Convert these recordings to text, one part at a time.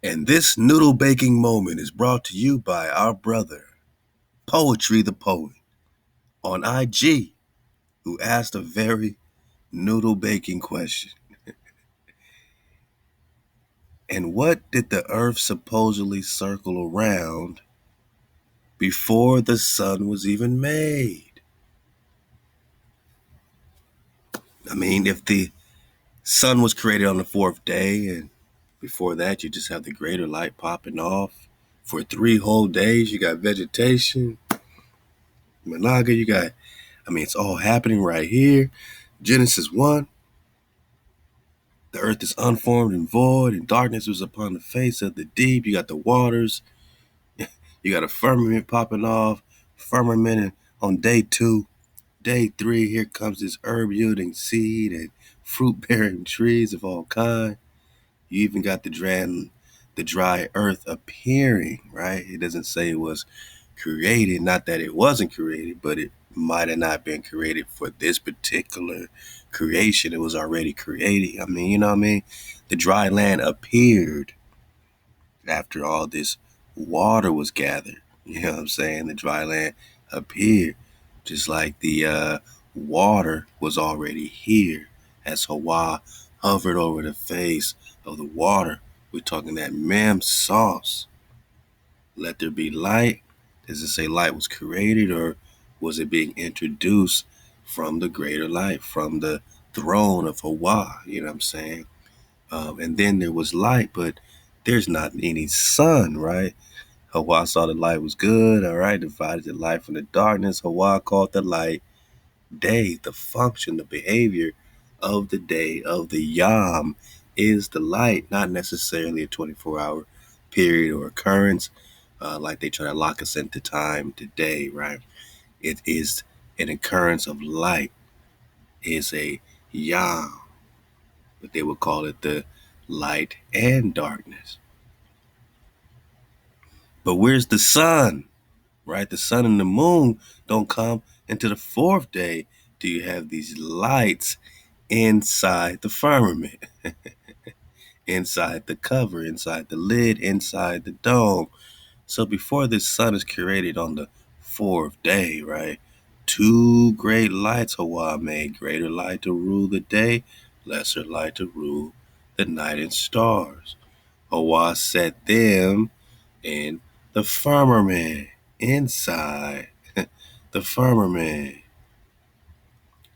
And this noodle baking moment is brought to you by our brother, Poetry the Poet, on IG, who asked a very noodle baking question. And what did the earth supposedly circle around before the sun was even made? I mean, if the sun was created on the fourth day, and before that, you just have the greater light popping off. For 3 whole days, you got vegetation, Managa, it's all happening right here. Genesis 1, the earth is unformed and void, and darkness was upon the face of the deep. You got the waters, you got a firmament popping off, firmament on day 2. Day 3, here comes this herb-yielding seed and fruit-bearing trees of all kinds. You even got the dry earth appearing, right? It doesn't say it was created, not that it wasn't created, but it might have not been created for this particular creation. It was already created. The dry land appeared after all this water was gathered. You know what I'm saying? The dry land appeared just like the water was already here as HaWah hovered over the face of the water. We're talking that mem sauce. Let there be light. Does it say light was created, or was it being introduced from the greater light, from the throne of HaWah? You know what I'm saying? And then there was light, but there's not any sun, right? HaWah saw the light was good, all right, divided the light from the darkness. HaWah called the light day. The function, the behavior of the day, of the Yam, is the light, not necessarily a 24-hour period or occurrence, like they try to lock us into time today, right? It is an occurrence of light, is a Yam, but they would call it the light and darkness. But where's the sun, right? The sun and the moon don't come into the fourth day. Do you have these lights inside the firmament, inside the cover, inside the lid, inside the dome? So before this sun is created on the fourth day, right? 2 great lights HaWah made, greater light to rule the day, lesser light to rule the night and stars. HaWah set them in the firmament, inside the firmament,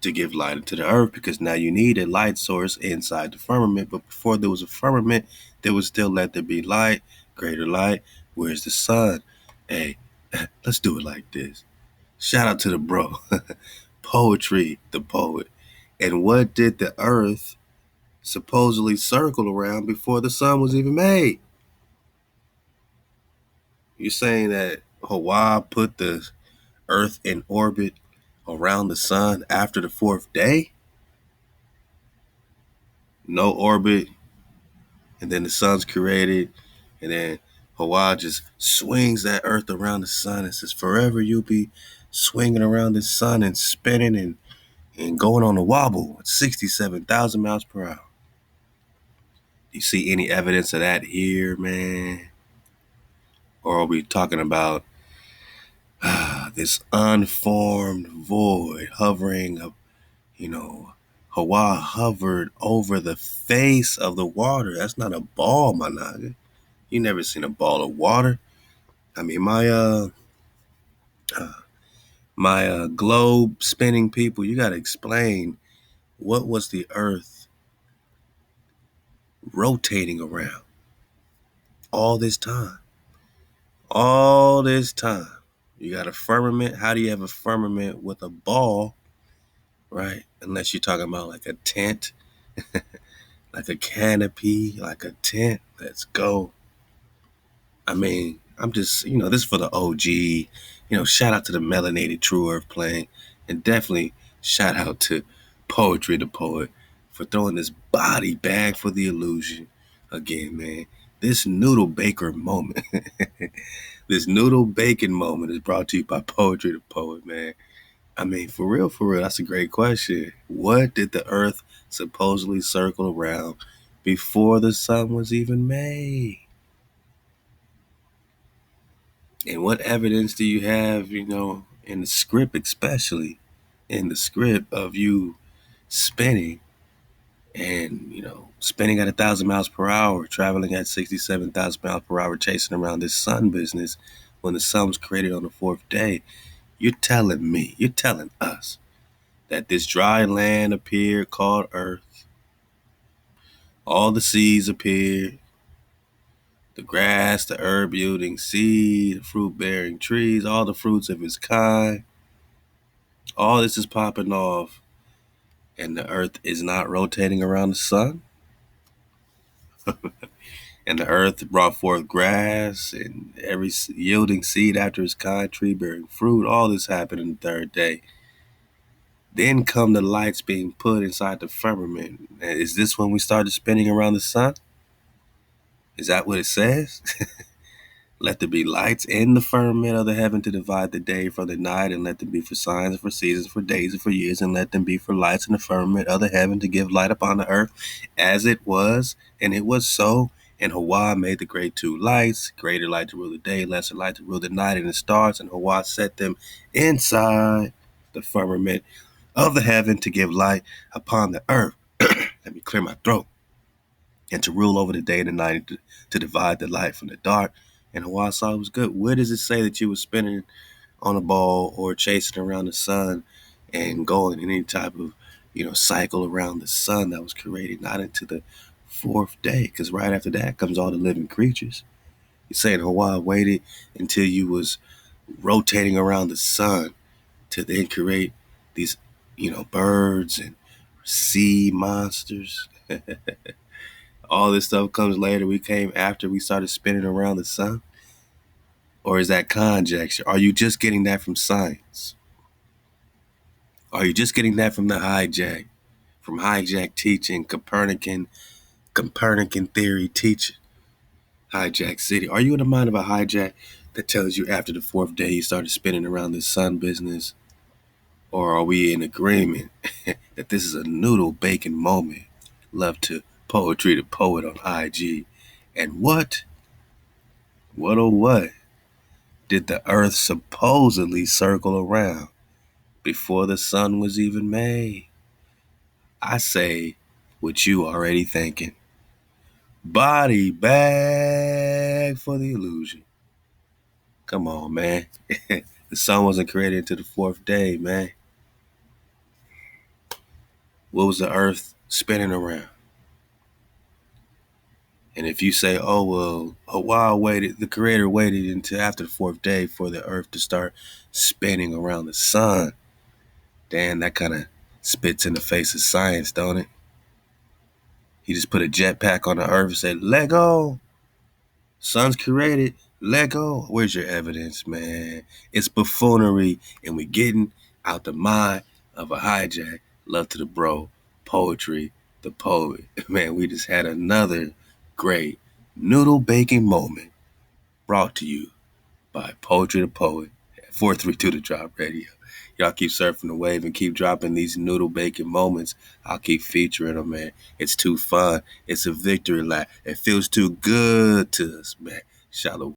to give light into the earth, because now you need a light source inside the firmament. But before there was a firmament, there was still let there be light, greater light. Where's the sun? Hey, let's do it like this. Shout out to the bro, Poetry the Poet. And what did the earth supposedly circle around before the sun was even made? You're saying that HaWah put the earth in orbit around the sun after the fourth day? No orbit, and then the sun's created, and then HaWah just swings that earth around the sun and says, forever you'll be swinging around the sun and spinning and going on a wobble at 67,000 miles per hour. Do you see any evidence of that here, man? Or are we talking about this unformed void hovering up, HaWah hovered over the face of the water. That's not a ball, my nigga. You never seen a ball of water. I mean, my globe spinning people, you got to explain, what was the earth rotating around all this time? All this time. You got a firmament. How do you have a firmament with a ball, right? Unless you're talking about like a tent, like a canopy, like a tent. Let's go. I'm just, this is for the OG. Shout out to the Melanated True Earth playing. And definitely shout out to Poetry the Poet for throwing this body bag for the illusion. Again, man, this noodle baker moment, this noodle baking moment is brought to you by Poetry the Poet, man. For real, that's a great question. What did the earth supposedly circle around before the sun was even made? And what evidence do you have, in the script, especially in the script of you spinning and, spinning at 1,000 miles per hour, traveling at 67,000 miles per hour, chasing around this sun business when the sun was created on the fourth day? You're telling us that this dry land appeared called Earth. All the seeds appeared, the grass, the herb yielding seed, the fruit bearing trees, all the fruits of its kind. All this is popping off, and the earth is not rotating around the sun. And the earth brought forth grass and every yielding seed after its kind, tree bearing fruit. All this happened in the third day. Then come the lights being put inside the firmament. Is this when we started spinning around the sun? Is that what it says? Let there be lights in the firmament of the heaven to divide the day from the night, and let them be for signs and for seasons, for days and for years, and let them be for lights in the firmament of the heaven to give light upon the earth, as it was, and it was so. And HaWah made the great two lights, greater light to rule the day, lesser light to rule the night, and the stars, and HaWah set them inside the firmament of the heaven to give light upon the earth. Let me clear my throat. And to rule over the day and the night, to divide the light from the dark. And HaWah saw it was good. Where does it say that you were spinning on a ball or chasing around the sun and going in any type of, cycle around the sun that was created, not into the fourth day? Because right after that comes all the living creatures. You're saying HaWah waited until you was rotating around the sun to then create these, birds and sea monsters. All this stuff comes later. We came after we started spinning around the sun. Or is that conjecture? Are you just getting that from science? Are you just getting that from the hijack? From hijack teaching, Copernican theory teaching, hijack city? Are you in the mind of a hijack that tells you after the fourth day you started spinning around this sun business? Or are we in agreement that this is a noodle-baking moment? Love to poetry the poet on IG. And what oh what, did the earth supposedly circle around before the sun was even made? I say what you already thinking. Body bag for the illusion. Come on, man. The sun wasn't created until the fourth day, man. What was the earth spinning around? And if you say, oh, well, HaWah waited, the creator waited until after the fourth day for the earth to start spinning around the sun, damn, that kind of spits in the face of science, don't it? He just put a jetpack on the earth and said, let go. Sun's created. Let go. Where's your evidence, man? It's buffoonery, and we getting out the mind of a hijack. Love to the bro. Poetry, the poet. Man, we just had another great noodle-baking moment brought to you by Poetry the Poet at 432 The Drop Radio. Y'all keep surfing the wave and keep dropping these noodle-baking moments. I'll keep featuring them, man. It's too fun. It's a victory lap. It feels too good to us, man. Shallow.